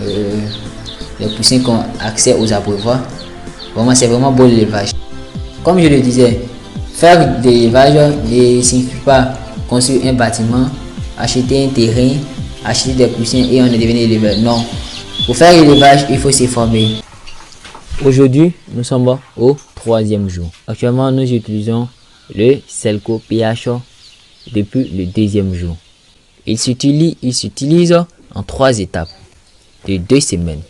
les poussins qui ont accès aux abreuvoirs. Vraiment, c'est vraiment beau l'élevage. Comme je le disais, faire de l'élevage ne signifie pas construire un bâtiment, acheter un terrain, acheter des poussins et on est devenu éleveur. Non. Pour faire l'élevage, il faut se former. Aujourd'hui, nous sommes au 3e jour. Actuellement, nous utilisons le Selco PH depuis le 2e jour. Il s'utilise en 3 étapes de 2 semaines.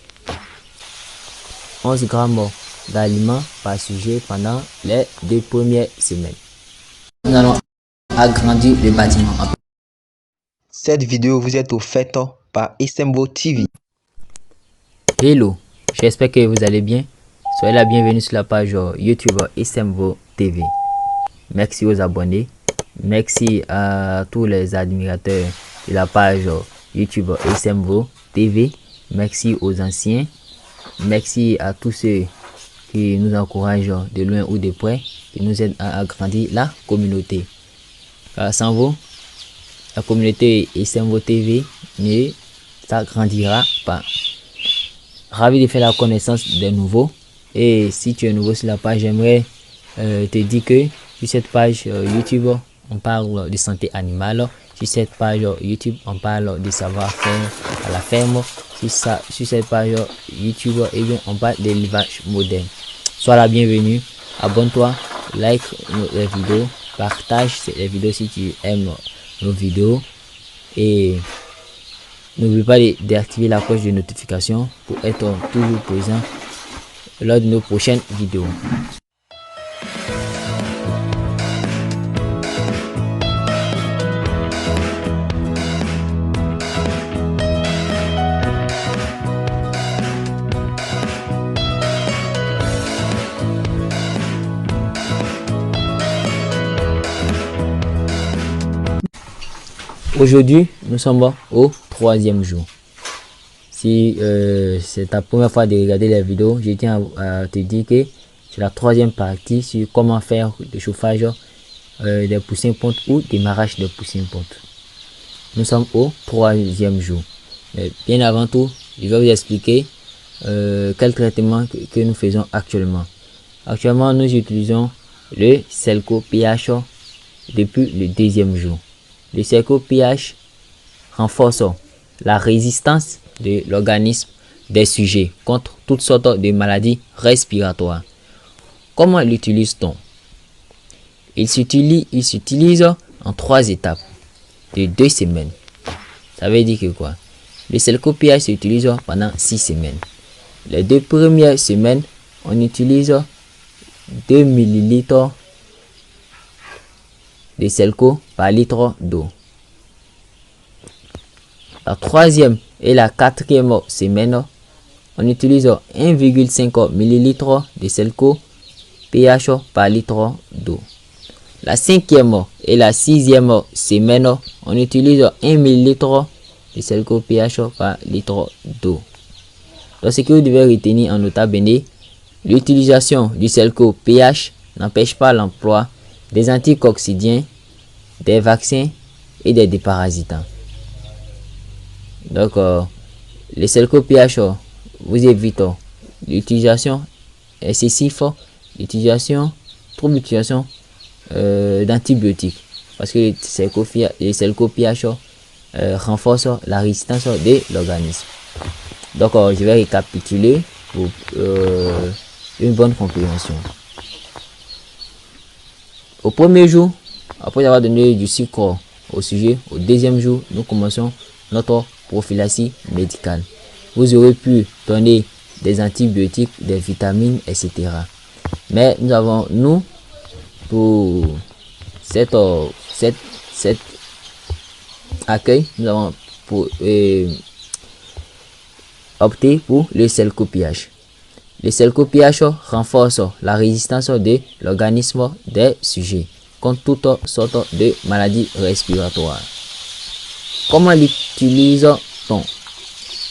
11 grammes d'aliments par sujet pendant les 2 premières semaines. Nous allons agrandir le bâtiment. Cette vidéo vous est offerte par Isemvo TV. Hello, j'espère que vous allez bien. Soyez la bienvenue sur la page YouTube Isemvo TV. Merci aux abonnés. Merci à tous les admirateurs de la page YouTube Isemvo TV. Merci aux anciens. Merci à tous ceux qui nous encouragent de loin ou de près, qui nous aident à agrandir la communauté. Sans vous, la communauté Isemvo TV ne s'agrandira pas. Ravi de faire la connaissance des nouveaux. Et si tu es nouveau sur la page, j'aimerais te dire que sur cette page YouTube, on parle de santé animale. Sur cette page YouTube, on parle de savoir-faire à la ferme. Sur cette page YouTube, on parle d'élevage moderne. Sois la bienvenue. Abonne-toi, like les vidéos, partage les vidéos si tu aimes nos vidéos. Et n'oublie pas d'activer la cloche de notification pour être toujours présent lors de nos prochaines vidéos. Aujourd'hui, nous sommes au 3e jour. Si c'est ta première fois de regarder les vidéos, je tiens à te dire que c'est la 3e partie sur comment faire le chauffage des poussins pontes ou démarrage des poussins pontes. Nous sommes au 3e jour. Mais bien avant tout, je vais vous expliquer quel traitement que nous faisons actuellement. Actuellement, nous utilisons le Selco PH depuis le 2e jour. Le Selco PH renforce la résistance de l'organisme des sujets contre toutes sortes de maladies respiratoires. Comment l'utilise-t-on? Il s'utilise en 3 étapes de 2 semaines. Ça veut dire que quoi? Le Selco PH s'utilise pendant 6 semaines. Les 2 premières semaines, on utilise 2 ml de Selco par litre d'eau. La 3e et la 4e semaine, on utilise 1,5 ml de Selco PH par litre d'eau. La 5e et la 6e semaine, on utilise 1 ml de Selco PH par litre d'eau. Donc, ce que vous devez retenir en nota bene, l'utilisation du Selco PH n'empêche pas l'emploi des anticoccidiens, des vaccins et des déparasitants. Donc, le Selco PH vous évite l'utilisation excessive, trop d'utilisation d'antibiotiques, parce que le Selco PH renforce la résistance de l'organisme. Donc, je vais récapituler pour une bonne compréhension. Au 1er jour, après avoir donné du sucre au sujet, au 2e jour, nous commençons notre prophylaxie médicale. Vous aurez pu donner des antibiotiques, des vitamines, etc. Mais nous, pour cet accueil, nous avons opté pour le Selco PH. Le Selco PH renforce la résistance de l'organisme des sujets contre toutes sortes de maladies respiratoires. Comment l'utilise-t-on?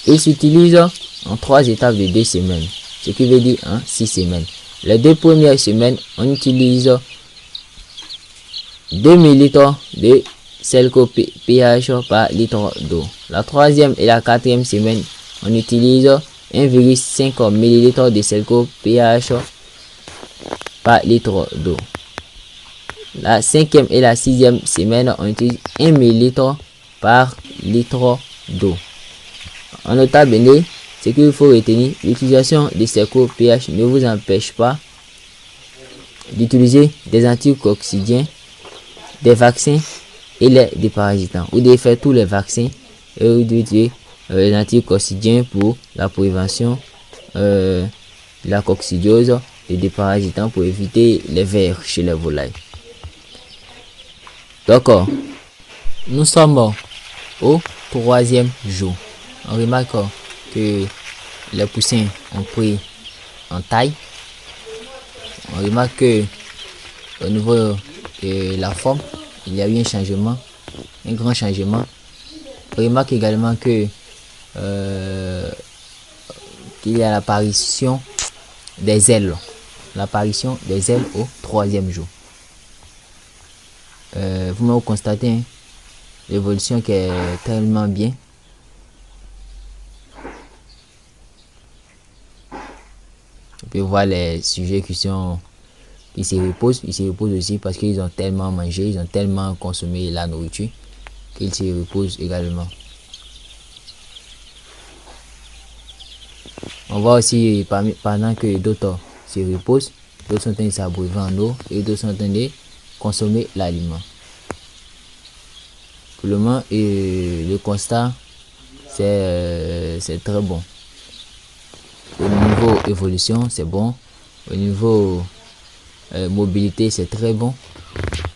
Il s'utilise en 3 étapes de 2 semaines, ce qui veut dire en 6 semaines. Les 2 premières semaines, on utilise 2 ml de Selco PH par litre d'eau. La 3e et la 4e semaine, on utilise 1,5 ml de Selco pH par litre d'eau. La 5e et la 6e semaine, on utilise 1 ml par litre d'eau. En nota bene, ce qu'il faut retenir, l'utilisation de Selco pH ne vous empêche pas d'utiliser des anticoccidiens, des vaccins et les déparasitants. Vous devez faire tous les vaccins et vous devez utiliser les anticoccidiens pour la prévention de la coccidiose, les déparasitants pour éviter les vers chez les volailles. D'accord. Nous sommes au 3e jour. On remarque que les poussins ont pris en taille. On remarque que au niveau de la forme, il y a eu un changement, un grand changement. On remarque également que qu'il y a l'apparition des ailes. L'apparition des ailes au 3e jour. Vous constatez hein, l'évolution qui est tellement bien. On peut voir les sujets qui se reposent. Ils se reposent aussi parce qu'ils ont tellement mangé, ils ont tellement consommé la nourriture qu'ils se reposent également. On voit aussi pendant que d'autres se reposent, d'autres sont en train de s'abreuver en eau et d'autres sont en train de consommer l'aliment. Pour le moment, le constat c'est très bon. Au niveau évolution, c'est bon. Au niveau mobilité, c'est très bon.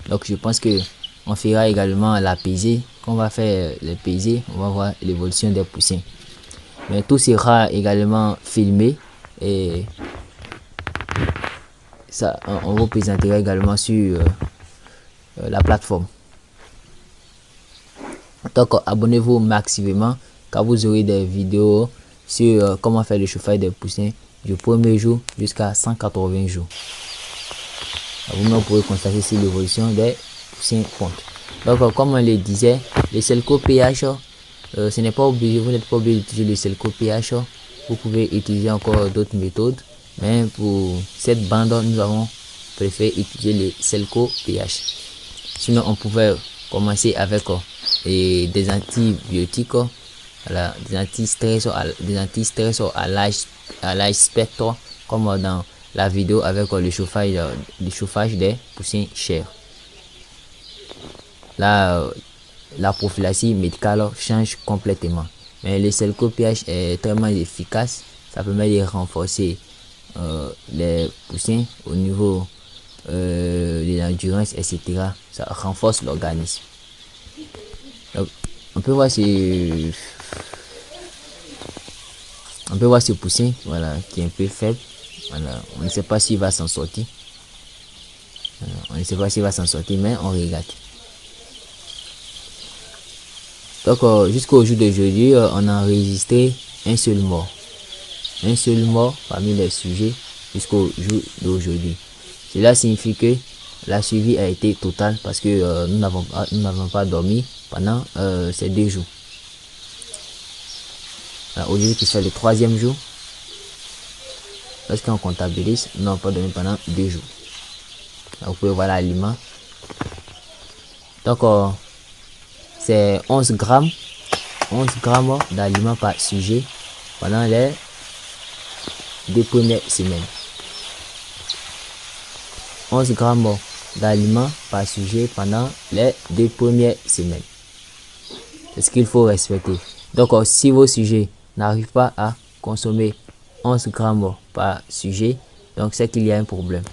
Donc je pense que on fera également la pesée. Quand on va faire les pesées, on va voir l'évolution des poussins. Mais tout sera également filmé et ça on vous présentera également sur la plateforme. Donc abonnez-vous massivement car vous aurez des vidéos sur comment faire le chauffage des poussins du 1er jour jusqu'à 180 jours. Vous pourrez constater ici l'évolution des poussins pontes. Donc comme on le disait, le Selco pH, ce n'est pas obligé, vous n'êtes pas obligé d'utiliser le Selco pH. Vous pouvez utiliser encore d'autres méthodes, mais pour cette bande, nous avons préféré utiliser le Selco pH. Sinon, on pouvait commencer avec des antibiotiques, voilà, des antistresseurs à large spectre, comme dans la vidéo avec le chauffage des poussins chers. Là, la prophylaxie médicale change complètement. Mais le Selco pH est tellement efficace, ça permet de renforcer les poussins au niveau de l'endurance, etc. Ça renforce l'organisme. On peut voir ce poussin, voilà, qui est un peu faible. Voilà, on ne sait pas s'il va s'en sortir. On ne sait pas s'il va s'en sortir, mais on regarde. Donc jusqu'au jour d'aujourd'hui, on a enregistré un seul mort. Un seul mort parmi les sujets jusqu'au jour d'aujourd'hui. Cela signifie que la suivi a été totale parce que nous n'avons pas dormi pendant ces 2 jours. Aujourd'hui qui fait le 3e jour, lorsqu'on comptabilise, nous n'avons pas dormi pendant 2 jours. Là, vous pouvez voir l'aliment. Donc c'est 11 grammes d'aliments par sujet pendant les 2 premières semaines. 11 grammes d'aliments par sujet pendant les 2 premières semaines. C'est ce qu'il faut respecter. Donc si vos sujets n'arrivent pas à consommer 11 grammes par sujet, donc c'est qu'il y a un problème.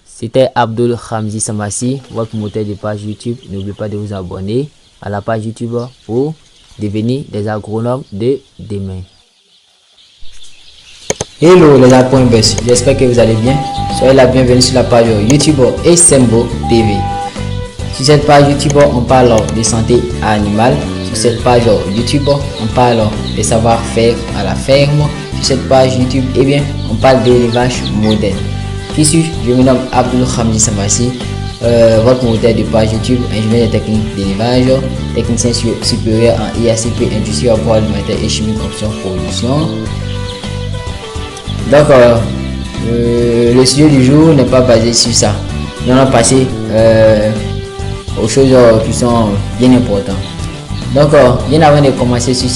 C'était Abdul Ramzi Samassi, votre promoteur de page YouTube. N'oubliez pas de vous abonner à la page YouTube pour devenir des agronomes de demain. Hello les Agroinvest, j'espère que vous allez bien. Soyez la bienvenue sur la page YouTube Esembo TV. Sur cette page YouTube, on parle de santé animale. Sur cette page YouTube, on parle de savoir-faire à la ferme. Sur cette page YouTube, on parle d'élevage moderne. Qui suis-je? Je me nomme Abdul Ramzi Samassi, votre moteur de page YouTube, ingénieur de technique d'élevage, technicien supérieur en IACP, industrie agroalimentaire et chimie option production. Donc, le sujet du jour n'est pas basé sur ça. Nous allons passer aux choses qui sont bien importantes. Donc, bien avant de commencer sur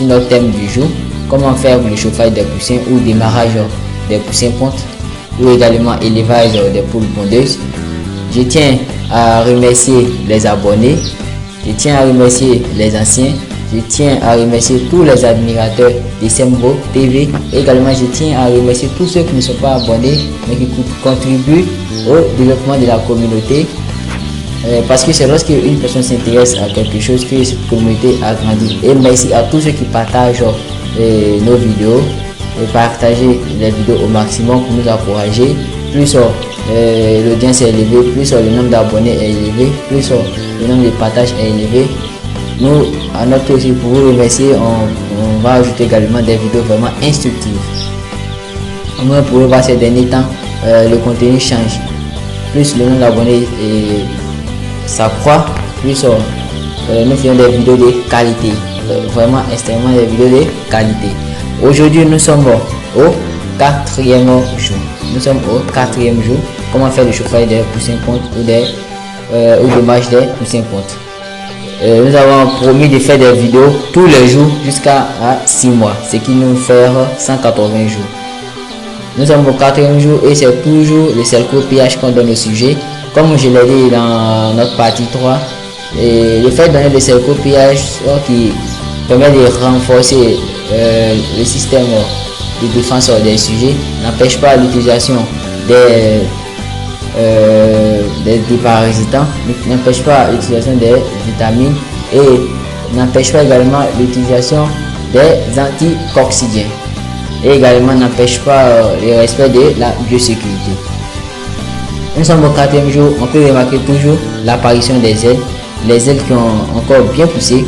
notre thème du jour, comment faire le chauffage des poussins ou démarrage des poussins pontes ou également élevage des poules pondeuses, je tiens à remercier les abonnés, je tiens à remercier les anciens, je tiens à remercier tous les admirateurs d'ISEMVO TV. Également, je tiens à remercier tous ceux qui ne sont pas abonnés mais qui contribuent au développement de la communauté. Parce que c'est lorsque une personne s'intéresse à quelque chose que cette communauté a grandi. Et merci à tous ceux qui partagent nos vidéos et partager les vidéos au maximum pour nous encourager. Plus l'audience est élevée, plus le nombre d'abonnés est élevé, plus le nombre de partages est élevé. Nous, à notre tour aussi, pour vous remercier, on va ajouter également des vidéos vraiment instructives. Au moins pour voir ces derniers temps, le contenu change. Plus le nombre d'abonnés s'accroît, plus nous faisons des vidéos de qualité. Vraiment extrêmement des vidéos de qualité. Aujourd'hui, nous sommes au 4e jour. Nous sommes au 4e jour. Comment faire le chauffage des poussins pontes ou de marche des poussins pontes. Nous avons promis de faire des vidéos tous les jours jusqu'à 6 mois, ce qui nous fait 180 jours. Nous sommes au 4e jour et c'est toujours le Selco pH qu'on donne au sujet. Comme je l'ai dit dans notre partie 3, le fait de donner le Selco pH qui permet de renforcer le système de défense des sujets n'empêche pas l'utilisation des parasitants, n'empêche pas l'utilisation des vitamines et n'empêche pas également l'utilisation des anticoccidiens et également n'empêche pas le respect de la biosécurité. Nous sommes au 4e jour, on peut remarquer toujours l'apparition des ailes, les ailes qui ont encore bien poussé.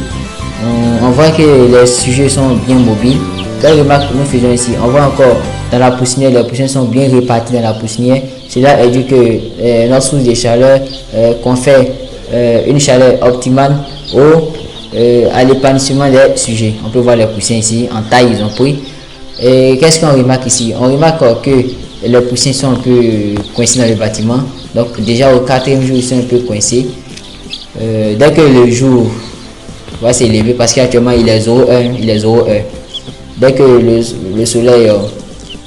On voit que les sujets sont bien mobiles. Quelle remarque nous faisons ici? On voit encore dans la poussinière, les poussins sont bien répartis dans la poussinière. Cela est dû que notre source de chaleur confère une chaleur optimale à l'épanouissement des sujets. On peut voir les poussins ici, en taille ils ont pris. Et qu'est-ce qu'on remarque ici? On remarque que les poussins sont un peu coincés dans le bâtiment. Donc déjà au 4e jour, ils sont un peu coincés. Dès que le jour va s'élever, parce qu'actuellement il est 0,1, il est 0,1. Dès que le soleil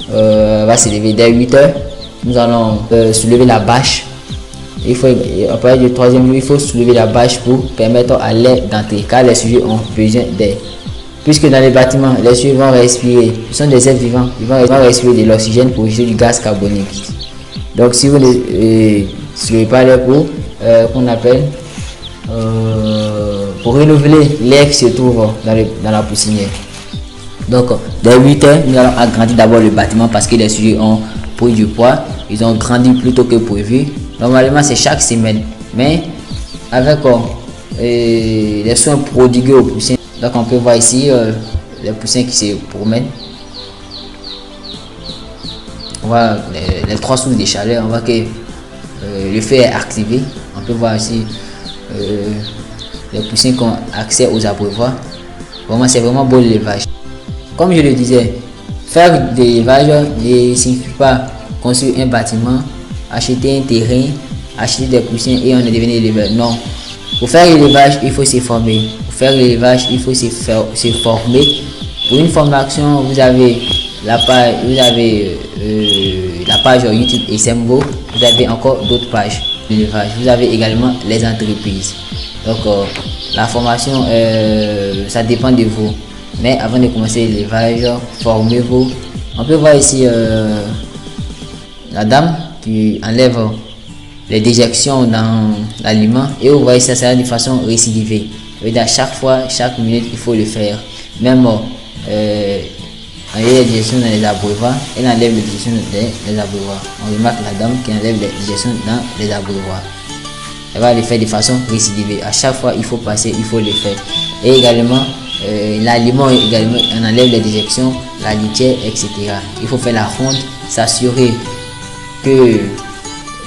va s'élever dès 8 heures, nous allons soulever la bâche. Il faut, à partir du 3e jour, il faut soulever la bâche pour permettre à l'air d'entrer, car les sujets ont besoin d'air. Puisque dans les bâtiments, les sujets vont respirer, ce sont des êtres vivants, ils vont respirer de l'oxygène pour rejeter du gaz carbonique. Donc si vous ne soulevez pas l'air qu'on appelle pour renouveler l'air qui se trouve dans la poussinière. Donc dès 8 heures, nous allons agrandir d'abord le bâtiment parce que les sujets ont pris du poids, ils ont grandi plus tôt que prévu. Normalement c'est chaque semaine, mais avec les soins prodigués aux poussins. Donc on peut voir ici les poussins qui se promènent. On voit les 3 sources de chaleur, on voit que le feu est activé. On peut voir ici les poussins qui ont accès aux abreuvoirs. Vraiment c'est vraiment beau l'élevage. Comme je le disais, faire de l'élevage ne signifie pas construire un bâtiment, acheter un terrain, acheter des poussins et on est devenu éleveur. Non. Pour faire l'élevage, il faut se former. Pour faire l'élevage, il faut se former. Pour une formation, vous avez la page YouTube ISEMVO. Vous avez encore d'autres pages d'élevage. Vous avez également les entreprises. Donc, la formation, ça dépend de vous. Mais avant de commencer l'élevage, formez-vous. On peut voir ici la dame qui enlève les déjections dans l'aliment et vous voyez ça sert de façon récidivée. Et à chaque fois, chaque minute, il faut le faire. Même enlever les déjections dans les abreuvoirs, elle enlève les déjections dans les abreuvoirs. On remarque la dame qui enlève les déjections dans les abreuvoirs. Elle va le faire de façon récidivée. À chaque fois, il faut passer, il faut le faire. Et également, l'aliment, également, on enlève les déjections, la litière, etc. Il faut faire la ronde, s'assurer que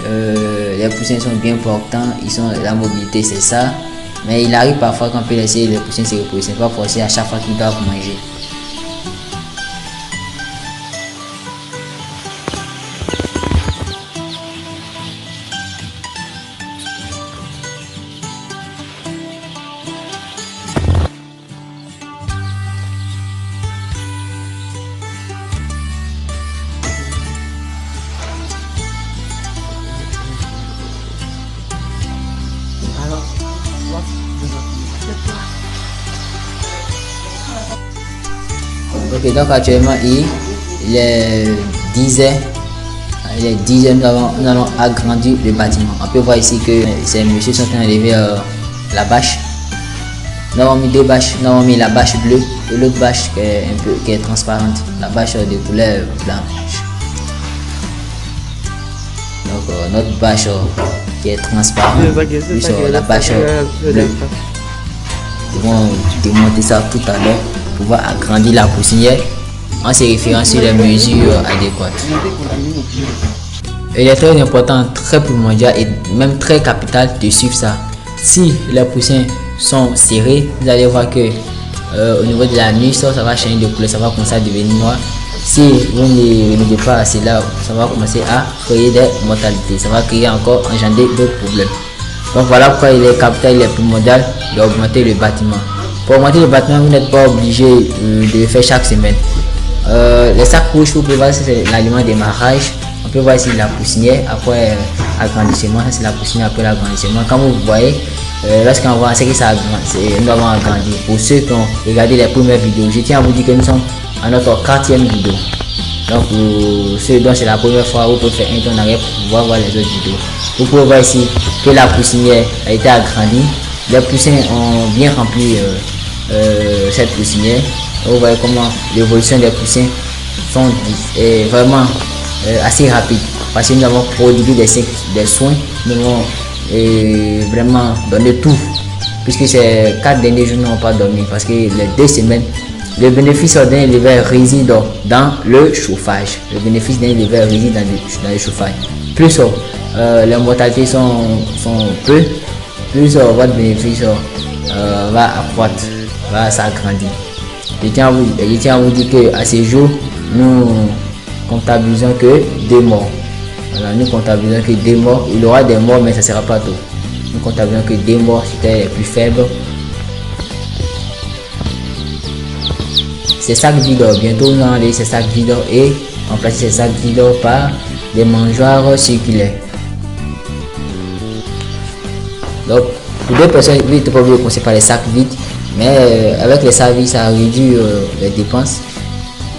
les poussins sont bien portants, la mobilité c'est ça, mais il arrive parfois qu'on peut laisser les poussins se reposer, c'est pas forcé à chaque fois qu'ils doivent manger. Ok, donc actuellement il est 10 heures. Il est 10 heures, nous allons agrandir le bâtiment. On peut voir ici que ces messieurs sont en train d'enlever la bâche. Nous avons mis deux bâches, nous avons mis la bâche bleue et l'autre bâche qui est transparente, la bâche de couleur blanche. Donc notre bâche qui est transparente, plus la bâche bleue. Nous allons démonter ça tout à l'heure pour pouvoir agrandir la poussinière en se référant sur les mesures adéquates. Il est très important, très primordial et même très capital de suivre ça. Si les poussins sont serrés, vous allez voir que au niveau de la nuit, ça va changer de couleur, ça va commencer à devenir noir. Si vous ne mettez pas assez là, ça va commencer à créer des mortalités, ça va créer encore, engendrer d'autres problèmes. Donc voilà pourquoi il est capital, il est primordial d'augmenter le bâtiment. Pour augmenter le bâtiment, vous n'êtes pas obligé de le faire chaque semaine. Les sacs rouges, vous pouvez voir, c'est l'aliment démarrage. On peut voir ici la poussinière après agrandissement. Ça c'est la poussinière après l'agrandissement. Comme vous voyez, lorsqu'on voit ce que ça agrandit, nous avons agrandi. Pour ceux qui ont regardé les premières vidéos, je tiens à vous dire que nous sommes à notre 4e vidéo. Donc pour ceux dont c'est la première fois, vous pouvez faire un tour en arrière pour pouvoir voir les autres vidéos. Vous pouvez voir ici que la poussinière a été agrandie. Les poussins ont bien rempli cette poussinière. Vous voyez comment l'évolution des poussins sont vraiment assez rapide parce que nous avons prodigué des soins, nous avons vraiment donné tout, puisque ces 4 derniers jours n'ont pas dormi parce que les 2 semaines, le bénéfice d'un éleveur réside dans le chauffage. Le bénéfice d'un éleveur réside dans le chauffage. Plus les mortalités sont peu, plus votre bénéfice va accroître, va s'agrandir. Je tiens à vous dire qu'à ce jour, nous comptabilisons que 2 morts. Voilà, nous comptabilisons que 2 morts. Il y aura des morts, mais ça ne sera pas tout. Nous comptabilisons que 2 morts, c'était les plus faibles. Ces sacs vides, bientôt nous allons enlever ces sacs vides et remplacer ces sacs vides par des mangeoires circulaires. Donc, pour 2 personnes, vous n'êtes pas obligé de commencer par les sacs vides, mais avec les sacs vides, ça réduit les dépenses.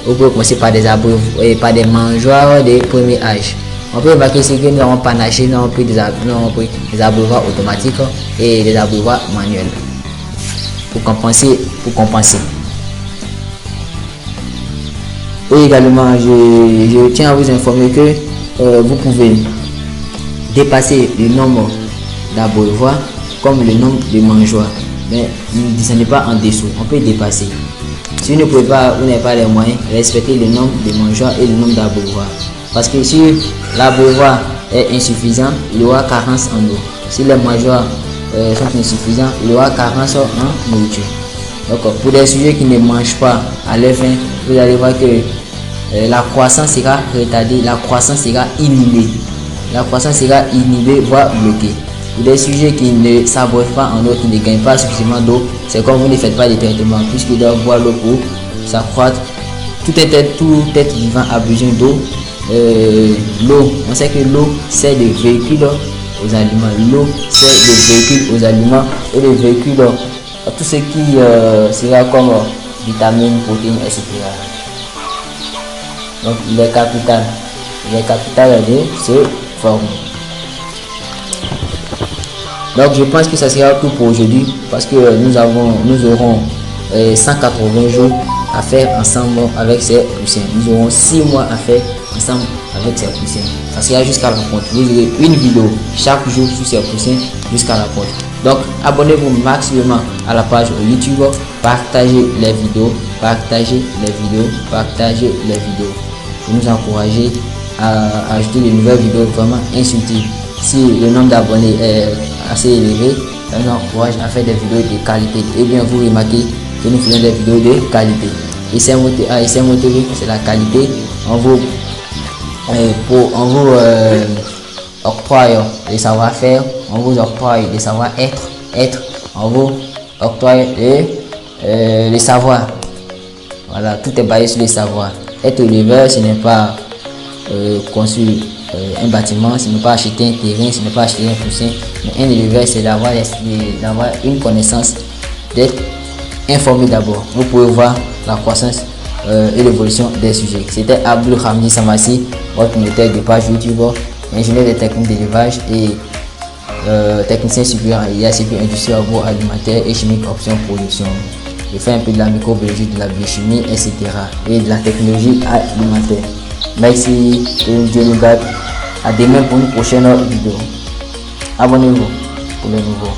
Vous pouvez commencer par des mangeoires de premier âge. On peut remarquer que nous n'avons pas nagé, nous avons pris des abreuvoirs automatiques et des abreuvoirs manuels pour compenser. Et également, je tiens à vous informer que vous pouvez dépasser le nombre d'abreuvoirs comme le nombre de mangeoires, mais ne descendez pas en dessous. On peut dépasser. Si vous ne pouvez pas, vous n'avez pas les moyens, respectez le nombre de mangeoires et le nombre d'abreuvoirs. Parce que si l'abreuvoir est insuffisant, il y aura carence en eau. Si les mangeoires sont insuffisants, il y aura carence en nourriture. Donc pour des sujets qui ne mangent pas à leur faim, vous allez voir que la croissance sera retardée, la croissance sera inhibée. La croissance sera inhibée, voire bloquée. Pour des sujets qui ne s'abreuvent pas en eau, qui ne gagnent pas suffisamment d'eau, c'est comme vous ne faites pas de traitement, puisqu'ils doivent boire l'eau pour s'accroître. Tout être vivant a besoin d'eau. L'eau, on sait que l'eau c'est le véhicule aux aliments. L'eau c'est le véhicule aux aliments et le véhicule à tout ce qui sera comme vitamines, protéines, etc. Donc il est capital de se former. Donc je pense que ça sera tout pour aujourd'hui parce que nous aurons 180 jours à faire ensemble avec ces poussins. Nous aurons 6 mois à faire ensemble avec ces poussins. Ça sera jusqu'à la ponte. Vous aurez une vidéo chaque jour sur ces poussins jusqu'à la ponte. Donc abonnez-vous maximum à la page YouTube, partagez les vidéos, pour nous encourager à ajouter de nouvelles vidéos vraiment instructives. Si le nombre d'abonnés est assez élevé, ça nous encourage à faire des vidéos de qualité. Et bien vous remarquez que nous faisons des vidéos de qualité. SMO TV, c'est la qualité. On vous octroie les savoir-faire, on vous octroie les savoir-être, on vous octroie les savoirs. Voilà, tout est basé sur les savoirs. Être éleveur, ce n'est pas construire un bâtiment, ce n'est pas acheter un terrain, ce n'est pas acheter un poussin. Mais un éleveur, c'est d'avoir une connaissance, d'être informé d'abord. Vous pouvez voir la croissance et l'évolution des sujets. C'était Abdul Hamdi Samassi, votre moteur de page YouTube, ingénieur des techniques d'élevage et technicien supérieur en IACP industrie agroalimentaire et chimique option production. Je fais un peu de la microbiologie, de la biochimie, etc. et de la technologie alimentaire. Merci, Dieu nous garde. À demain pour une prochaine vidéo. Abonnez-vous pour les nouveaux.